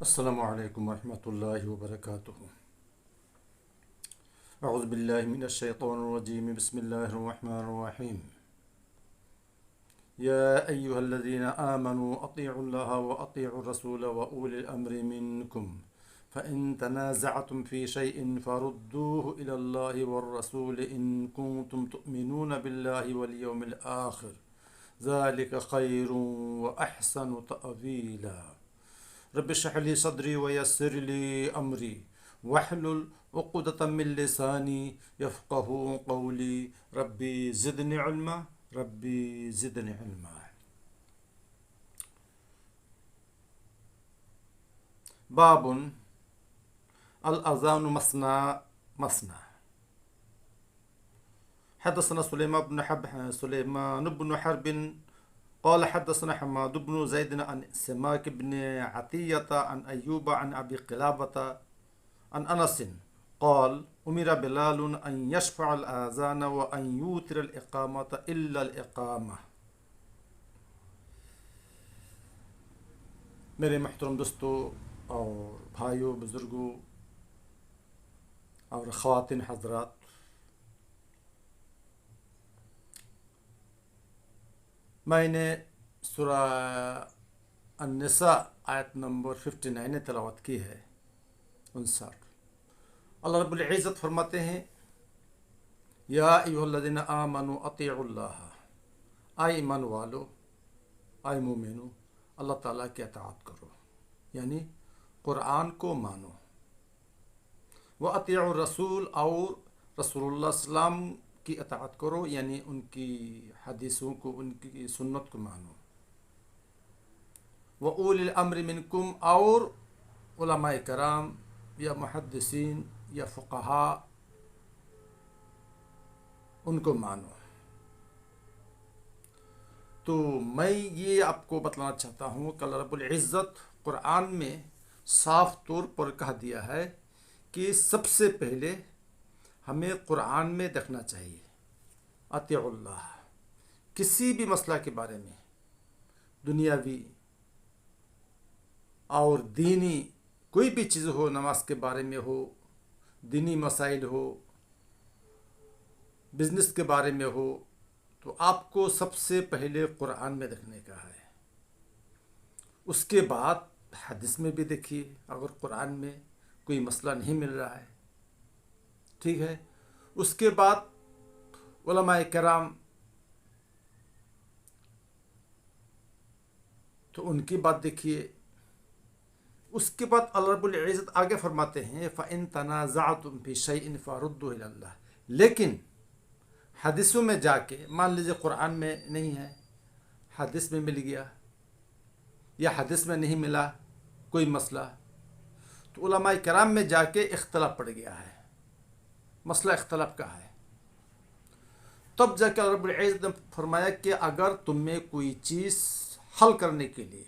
السلام علیکم ورحمۃ اللہ وبرکاتہ۔ اعوذ باللہ من الشیطان الرجیم، بسم اللہ الرحمن الرحیم۔ یا ایہا الذین آمنوا اطیعوا اللہ واطیعوا الرسول واولی الامر منکم فإن تنازعتم في شيء فردوه إلى الله والرسول إن كنتم تؤمنون بالله واليوم الآخر ذلك خير وأحسن تأويلا۔ رب اشرح لي صدري ويسر لي أمري واحلل عقدة من لساني يفقهوا قولي ربي زدني علما ربي زدني علما۔ باب الأذان مثنى مثنى۔ حدثنا سليمان بن حرب قال حدثنا حماد بن زيد عن سماك بن عطية عن أيوب عن أبي قلابة عن أنس قال أمر بلال أن يشفع الآذان وأن يوتر الإقامة إلا الإقامة۔ میرے محترم دوستو اور بھائیوں، بزرگوں اور خواتین حضرات، میں نے سورہ النساء آیت نمبر 59 تلاوت کی ہے، 59۔ اللہ رب العزت فرماتے ہیں یا ایھا الذین آمنوا اطیعوا اللہ، اے ایمان والو، اے مومنو، اللہ تعالیٰ کی اطاعت کرو، یعنی قرآن کو مانو۔ وَأَطِيعُوا الرَّسُولَ، اور رسول اللہ صلی اللہ علیہ وسلم کی اطاعت کرو، یعنی ان کی حدیثوں کو، ان کی سنت کو مانو۔ وَأُولِي الْأَمْرِ مِنْكُمْ، اور علماء کرام یا محدثین یا فقہاء، ان کو مانو۔ تو میں یہ آپ کو بتلانا چاہتا ہوں کہ اللہ رب العزت قرآن میں صاف طور پر کہہ دیا ہے کہ سب سے پہلے ہمیں قرآن میں دیکھنا چاہیے اطیع اللہ۔ کسی بھی مسئلہ کے بارے میں، دنیاوی اور دینی کوئی بھی چیز ہو، نماز کے بارے میں ہو، دینی مسائل ہو، بزنس کے بارے میں ہو، تو آپ کو سب سے پہلے قرآن میں دیکھنے کا ہے۔ اس کے بعد حدیث میں بھی دیکھیے، اگر قرآن میں کوئی مسئلہ نہیں مل رہا ہے، ٹھیک ہے، اس کے بعد علماء کرام، تو ان کی بات دیکھیے۔ اس کے بعد اللہ رب العزت آگے فرماتے ہیں فَإِن تَنَازَعْتُمْ فِي شَيْءٍ فَرُدُّوهُ إِلَى اللَّهِ۔ لیکن حدیثوں میں جا کے، مان لیجیے قرآن میں نہیں ہے، حدیث میں مل گیا، یا حدیث میں نہیں ملا کوئی مسئلہ، تو علماء کرام میں جا کے اختلاف پڑ گیا ہے، مسئلہ اختلاف کا ہے۔ تب جا کے رب العزت نے فرمایا کہ اگر تم میں کوئی چیز حل کرنے کے لیے،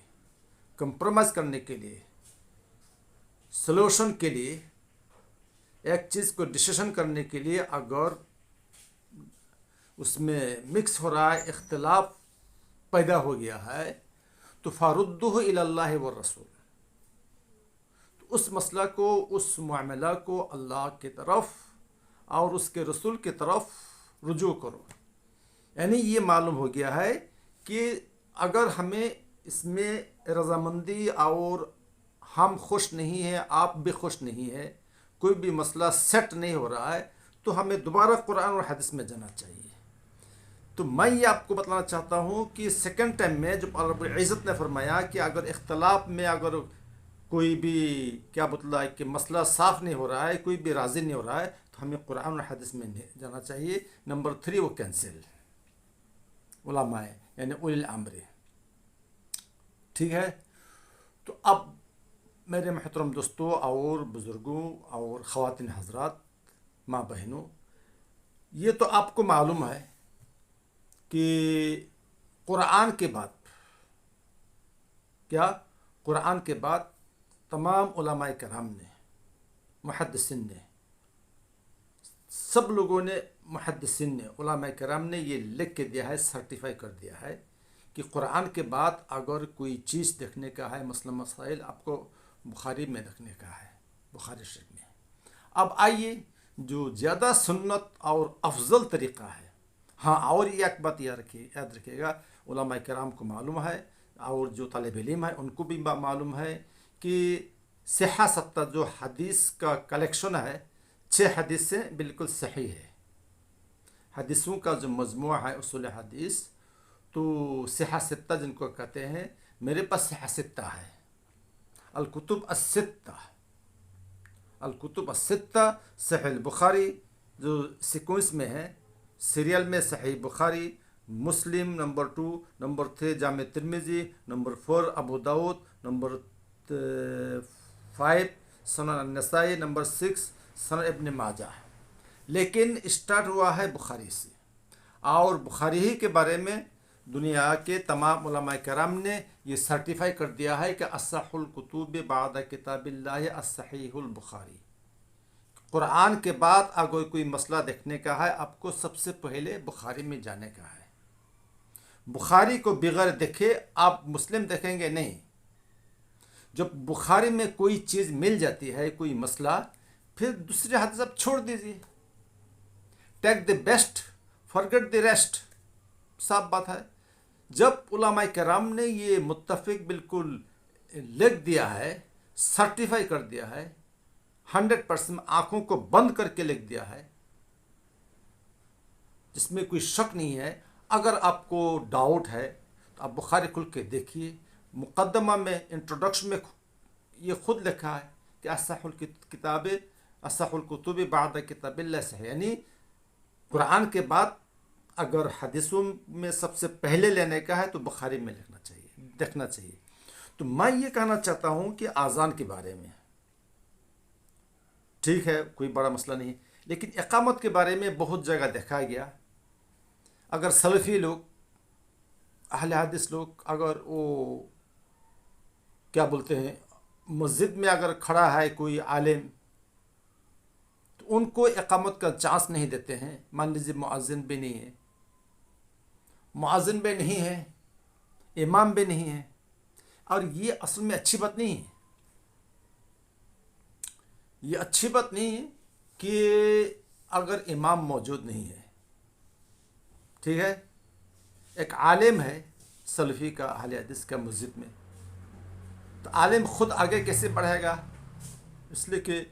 کمپرومائز کرنے کے لیے، سلوشن کے لیے، ایک چیز کو ڈسیشن کرنے کے لیے اگر اس میں مکس ہو رہا ہے، اختلاف پیدا ہو گیا ہے، تو فَرُدُّوهُ إِلَى اللَّهِ وَالرَّسُولِ، تو اس مسئلہ کو، اس معاملہ کو اللہ کی طرف اور اس کے رسول کی طرف رجوع کرو۔ یعنی یہ معلوم ہو گیا ہے کہ اگر ہمیں اس میں رضامندی اور ہم خوش نہیں ہیں، آپ بھی خوش نہیں ہیں، کوئی بھی مسئلہ سیٹ نہیں ہو رہا ہے، تو ہمیں دوبارہ قرآن اور حدیث میں جانا چاہیے۔ تو میں یہ آپ کو بتلانا چاہتا ہوں کہ سیکنڈ ٹائم میں جب اللہ رب العزت نے فرمایا کہ اگر اختلاف میں اگر کوئی بھی کیا بتلا ہے کہ مسئلہ صاف نہیں ہو رہا ہے، کوئی بھی راضی نہیں ہو رہا ہے، تو ہمیں قرآن اور حدیث میں جانا چاہیے۔ نمبر 3 وہ کینسل، علماء یعنی اولی الامر، ٹھیک ہے۔ تو اب میرے محترم دوستوں اور بزرگوں اور خواتین حضرات، ماں بہنوں، یہ تو آپ کو معلوم ہے کہ قرآن کے بعد کیا، قرآن کے بعد تمام علماء کرام نے، محدثین نے، سب لوگوں نے، محدثین نے، علماء کرام نے یہ لکھ کے دیا ہے، سرٹیفائی کر دیا ہے کہ قرآن کے بعد اگر کوئی چیز دیکھنے کا ہے، مسئلہ مسائل آپ کو بخاری میں رکھنے کا ہے، بخاری شریف میں۔ اب آئیے جو زیادہ سنت اور افضل طریقہ ہے، ہاں اور یہ ایک بات یاد رکھیے گا، علماء کرام کو معلوم ہے اور جو طالب علم ہے ان کو بھی معلوم ہے کہ صحہ ستہ جو حدیث کا کلیکشن ہے 6 حدیث سے بالکل صحیح ہے۔ حدیثوں کا جو مجموعہ ہے اصول حدیث، تو صحہ ستہ جن کو کہتے ہیں، میرے پاس صحہ ستہ ہے، الکتب الستہ، الکتب الستہ، صحیح البخاری جو سیکوینس میں ہے، سیریل میں صحیح بخاری، مسلم نمبر 2، نمبر 3 جامع ترمذی، نمبر 4 ابو داؤد، نمبر 5 سنن النسائی، نمبر 6 سنن ابن ماجہ۔ لیکن اسٹارٹ ہوا ہے بخاری سے، اور بخاری ہی کے بارے میں دنیا کے تمام علماء کرام نے یہ سرٹیفائی کر دیا ہے کہ اصح الکتب بعد کتاب اللہ الصحیح البخاری۔ قرآن کے بعد اگر کوئی مسئلہ دیکھنے کا ہے، آپ کو سب سے پہلے بخاری میں جانے کا ہے۔ بخاری کو بغیر دیکھے آپ مسلم دیکھیں گے نہیں۔ جب بخاری میں کوئی چیز مل جاتی ہے، کوئی مسئلہ، پھر دوسرے حدیث آپ چھوڑ دیجیے۔ Take the best, forget the rest, صاف بات ہے۔ جب علماء کرام نے یہ متفق بالکل لکھ دیا ہے، سرٹیفائی کر دیا ہے، 100% آنکھوں کو بند کر کے لکھ دیا ہے، جس میں کوئی شک نہیں ہے، اگر آپ کو ڈاؤٹ ہے تو آپ بخاری کھل کے دیکھیے۔ مقدمہ میں، انٹروڈکشن میں یہ خود لکھا ہے کہ اصح الکتاب، اصح الکتب بعد کتاب اللہ صحیح، یعنی قرآن کے بعد اگر حدیثوں میں سب سے پہلے لینے کا ہے تو بخاری میں لکھنا چاہیے، دیکھنا چاہیے۔ تو میں یہ کہنا چاہتا ہوں کہ اذان کے بارے میں ٹھیک ہے، کوئی بڑا مسئلہ نہیں، لیکن اقامت کے بارے میں بہت جگہ دیکھا گیا۔ اگر سلفی لوگ، اہل حدیث لوگ، اگر وہ کیا بولتے ہیں، مسجد میں اگر کھڑا ہے کوئی عالم، تو ان کو اقامت کا چانس نہیں دیتے ہیں۔ مان لیجیے مؤذن بھی نہیں ہے، مؤذن بھی نہیں ہے، امام بھی نہیں ہے، اور یہ اصل میں اچھی بات نہیں ہے۔ یہ اچھی بات نہیں ہے کہ اگر امام موجود نہیں ہے، ٹھیک ہے، ایک عالم ہے سلفی کا، اہل حدیث کا، مسجد میں، تو عالم خود آگے کیسے بڑھے گا؟ اس لیے کہ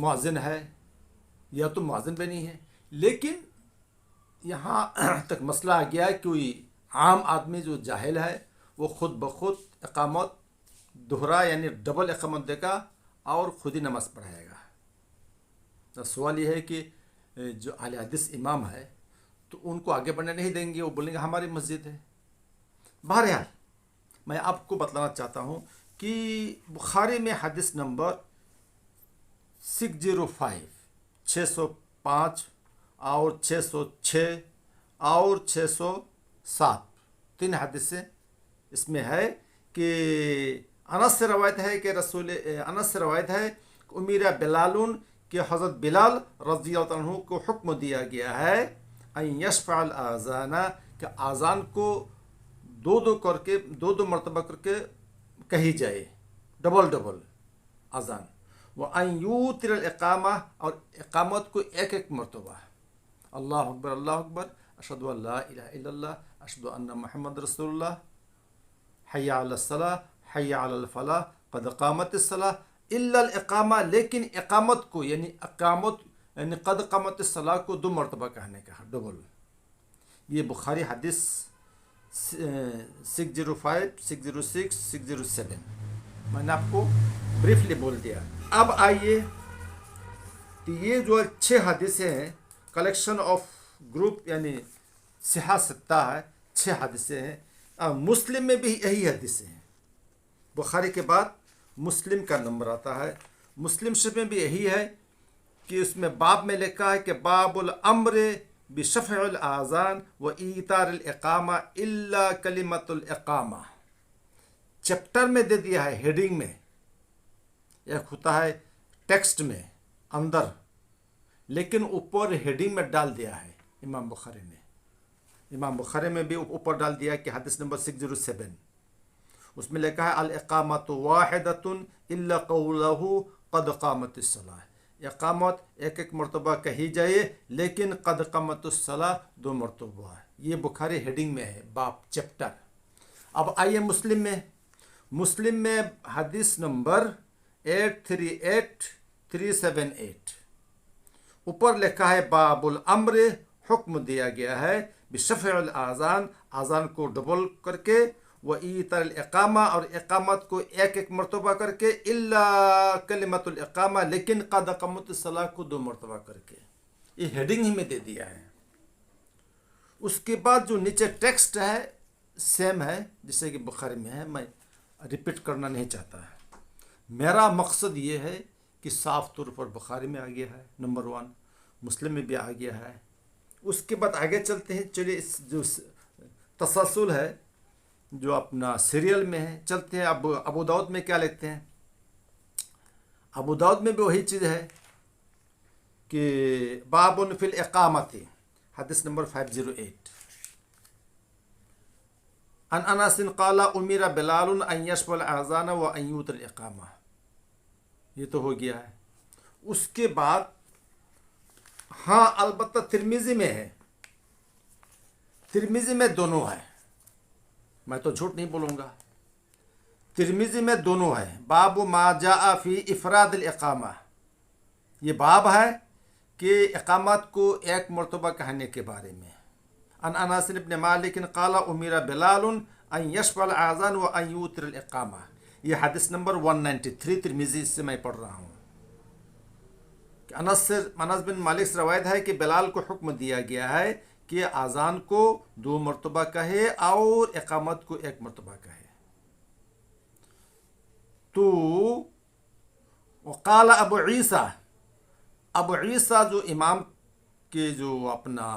مؤذن ہے، یا تو مؤذن بھی نہیں ہے۔ لیکن یہاں تک مسئلہ آ گیا ہے، کوئی عام آدمی جو جاہل ہے وہ خود بخود اقامت دوہرا، یعنی ڈبل اقامت دے گا اور خود ہی نماز پڑھائے گا۔ تو سوال یہ ہے کہ جو اہل حدیث امام ہے تو ان کو آگے بڑھنے نہیں دیں گے، وہ بولیں گے ہماری مسجد ہے۔ بہرحال میں آپ کو بتلانا چاہتا ہوں کہ بخاری میں حدیث نمبر 605، 605 اور 606 اور 607 3 حدیثیں اس میں ہے کہ انس سے روایت ہے کہ انس سے روایت ہے کہ امیر بلال، کہ حضرت بلال رضی اللہ عنہ کو حکم دیا گیا ہے ان یشفع الاذان، کہ اذان کو دو مرتبہ کر کے کہی جائے، ڈبل ڈبل اذان، وان یوتر الاقامہ، اور اقامت کو ایک ایک مرتبہ، اللہ اکبر اللہ اکبر، اشہد ان لا الہ الا اللہ، اشہد ان محمد رسول اللہ، حی علی الصلاۃ، حی علی الفلاح، قد قامت الصلاۃ، الا الاقامہ، لیکن اقامت کو، یعنی قد قامت الصلاۃ کو 2 مرتبہ کہنے کا، ڈبل۔ یہ بخاری حدیث 605، 606، 607 میں نے آپ کو بریفلی بول دیا۔ اب آئیے کہ یہ جو 6 حدیثیں ہیں، کلیکشن آف گروپ، یعنی صحہ ستہ ہے، 6 حدیثیں ہیں۔ مسلم میں بھی یہی حدیثیں ہیں، بخاری کے بعد مسلم کا نمبر آتا ہے۔ مسلم شریف میں بھی یہی ہے کہ اس میں باب میں لکھا ہے کہ باب الامر بشفع الاذان و ایتار الاقامہ الا کلمۃ الاقامہ، چیپٹر میں دے دیا ہے، ہیڈنگ میں، ایک ہوتا ہے ٹیکسٹ میں اندر، لیکن اوپر ہیڈنگ میں ڈال دیا ہے امام بخاری نے۔ امام بخاری میں بھی اوپر ڈال دیا کہ حدیث نمبر 607، اس میں لکھا ہے الاقامۃ واحدۃ الا قولہ قد قامت الصلاۃ، اقامت ایک ایک مرتبہ کہی جائے لیکن قد قامت الصلاۃ 2 مرتبہ ہے۔ یہ بخاری ہیڈنگ میں ہے، باب چیپٹر۔ اب آئیے مسلم میں حدیث نمبر 838378 اوپر لکھا ہے باب الامر، حکم دیا گیا ہے بشفع الاذان، اذان کو ڈبل کر کے، وایتاء الاقامہ، اور اقامت کو ایک ایک مرتبہ کر کے، الا کلمۃ الاقامہ، لیکن قد قامت الصلاۃ کو 2 مرتبہ کر کے۔ یہ ہیڈنگ ہی میں دے دیا ہے۔ اس کے بعد جو نیچے ٹیکسٹ ہے سیم ہے جیسے کہ بخاری میں ہے، میں ریپیٹ کرنا نہیں چاہتا ہے۔ میرا مقصد یہ ہے کہ صاف طور پر بخاری میں آ گیا ہے، نمبر 1 مسلم میں بھی آ گیا ہے۔ اس کے بعد آگے چلتے ہیں، چلیے اس جو تسلسل ہے جو اپنا سیریل میں ہے، چلتے ہیں ابو داؤد میں کیا لکھتے ہیں۔ ابو داؤد میں بھی وہی چیز ہے کہ باب فی الاقامۃ، حدیث نمبر 508 عن انس قال امر بلال ان یشفع الاذان وان یؤتر الاقامہ۔ یہ تو ہو گیا ہے۔ اس کے بعد ہاں البتہ ترمذی میں ہے، ترمذی میں دونوں ہے، میں تو جھوٹ نہیں بولوں گا، ترمذی میں دونوں ہے۔ باب ما جاء فی افراد الاقامہ، یہ باب ہے کہ اقامت کو ایک مرتبہ کہنے کے بارے میں۔ عن انس بن مالک قال امر بلال ان یشفع الاذان وان یؤتر الاقامہ، یہ حدیث نمبر 193 ترمذی سے میں پڑھ رہا ہوں۔ انس بن مالک سے روایت ہے کہ بلال کو حکم دیا گیا ہے کہ اذان کو 2 مرتبہ کہے اور اقامت کو 1 مرتبہ کہے۔ تو وقال ابو عیسیٰ جو امام کے جو اپنا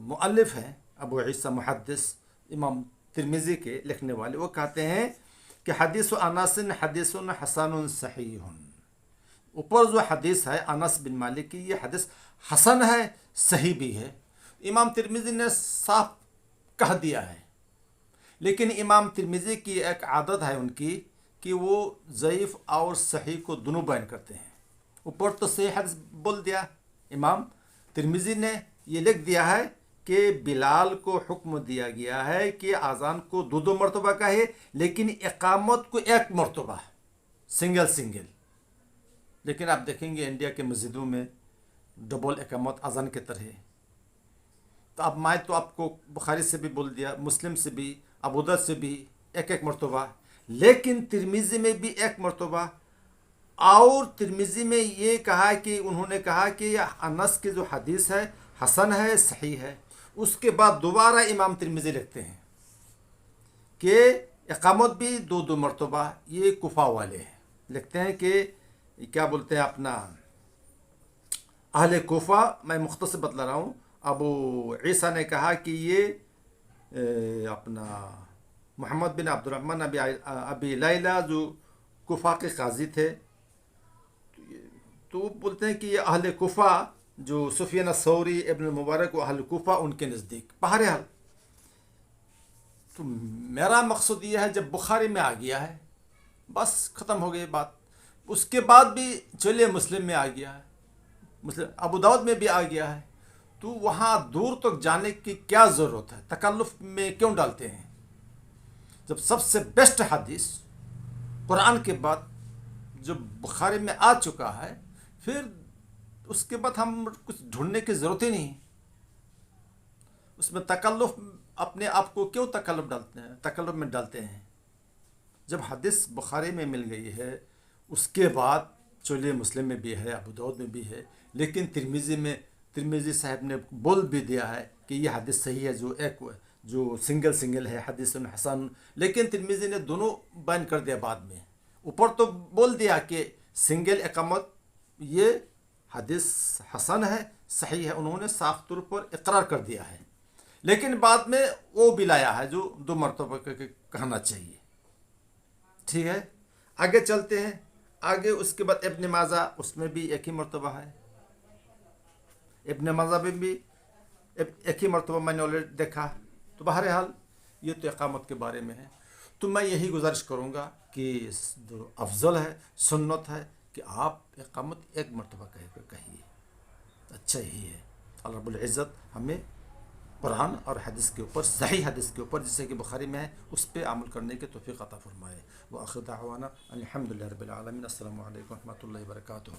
مؤلف ہیں، ابو عیسیٰ محدث امام ترمذی کے لکھنے والے، وہ کہتے ہیں کہ حدیث انس حدیث حسن صحیح، اوپر جو حدیث ہے انس بن مالک کی، یہ حدیث حسن ہے، صحیح بھی ہے۔ امام ترمذی نے صاف کہہ دیا ہے، لیکن امام ترمذی کی ایک عادت ہے ان کی کہ وہ ضعیف اور صحیح کو دونوں بیان کرتے ہیں۔ اوپر تو صحیح حدیث بول دیا، امام ترمذی نے یہ لکھ دیا ہے کہ بلال کو حکم دیا گیا ہے کہ اذان کو 2 مرتبہ کہے لیکن اقامت کو 1 مرتبہ، سنگل۔ لیکن آپ دیکھیں گے انڈیا کے مسجدوں میں ڈبل اقامت اذان کی طرح۔ تو اب میں تو آپ کو بخاری سے بھی بول دیا، مسلم سے بھی، ابو داؤد سے بھی 1 مرتبہ، لیکن ترمذی میں بھی 1 مرتبہ۔ اور ترمذی میں یہ کہا کہ انہوں نے کہا کہ یہ انس کی جو حدیث ہے حسن ہے، صحیح ہے۔ اس کے بعد دوبارہ امام ترمذی لکھتے ہیں کہ اقامت بھی 2 مرتبہ، یہ کوفہ والے ہیں، لکھتے ہیں کہ کیا بولتے ہیں اپنا اہل کوفہ، میں مختصر بتلا رہا ہوں۔ ابو عیسیٰ نے کہا کہ یہ اپنا محمد بن عبد الرحمن ابی لیلہ جو کوفہ کے قاضی تھے، تو بولتے ہیں کہ یہ اہل کوفہ جو سفیان الثوری، ابن المبارک و اہل کوفہ ان کے نزدیک۔ بہرحال تو میرا مقصد یہ ہے جب بخاری میں آ گیا ہے بس ختم ہو گئی بات۔ اس کے بعد بھی چلیے مسلم میں آ گیا ہے، مسلم ابو داؤد میں بھی آ گیا ہے، تو وہاں دور تک جانے کی کیا ضرورت ہے، تکلف میں کیوں ڈالتے ہیں؟ جب سب سے بیسٹ حدیث قرآن کے بعد جو بخاری میں آ چکا ہے، پھر اس کے بعد ہم کچھ ڈھونڈنے کی ضرورت ہی نہیں۔ اس میں تکلف، اپنے آپ کو کیوں تکلف میں ڈالتے ہیں؟ جب حدیث بخاری میں مل گئی ہے، اس کے بعد چلیے مسلم میں بھی ہے، ابو داؤد میں بھی ہے، لیکن ترمذی صاحب نے بول بھی دیا ہے کہ یہ حدیث صحیح ہے، جو سنگل ہے حدیث حسن، لیکن ترمذی نے دونوں بیان کر دیا بعد میں۔ اوپر تو بول دیا کہ سنگل اقامت یہ حدیث حسن ہے، صحیح ہے، انہوں نے صاف طور پر اقرار کر دیا ہے، لیکن بعد میں وہ بھی لایا ہے جو 2 مرتبہ کہنا چاہیے۔ ٹھیک ہے، آگے چلتے ہیں۔ آگے اس کے بعد ابن ماجہ، اس میں بھی 1 ہی مرتبہ ہے، ابن ماجہ میں بھی 1 ہی مرتبہ میں نے آلریڈی دیکھا۔ تو بہرحال یہ تو اقامت کے بارے میں ہے۔ تو میں یہی گزارش کروں گا کہ جو افضل ہے سنت ہے کہ آپ اقامت ایک مرتبہ کہیے، اچھا یہی ہے۔ اللہ رب العزت ہمیں قرآن اور حدیث کے اوپر، صحیح حدیث کے اوپر جیسے کہ بخاری میں ہے، اس پہ عمل کرنے کی توفیق عطا فرمائے۔ وآخر دعوانا الحمد للہ رب العالمین۔ السلام علیکم و رحمۃ اللہ وبرکاتہ۔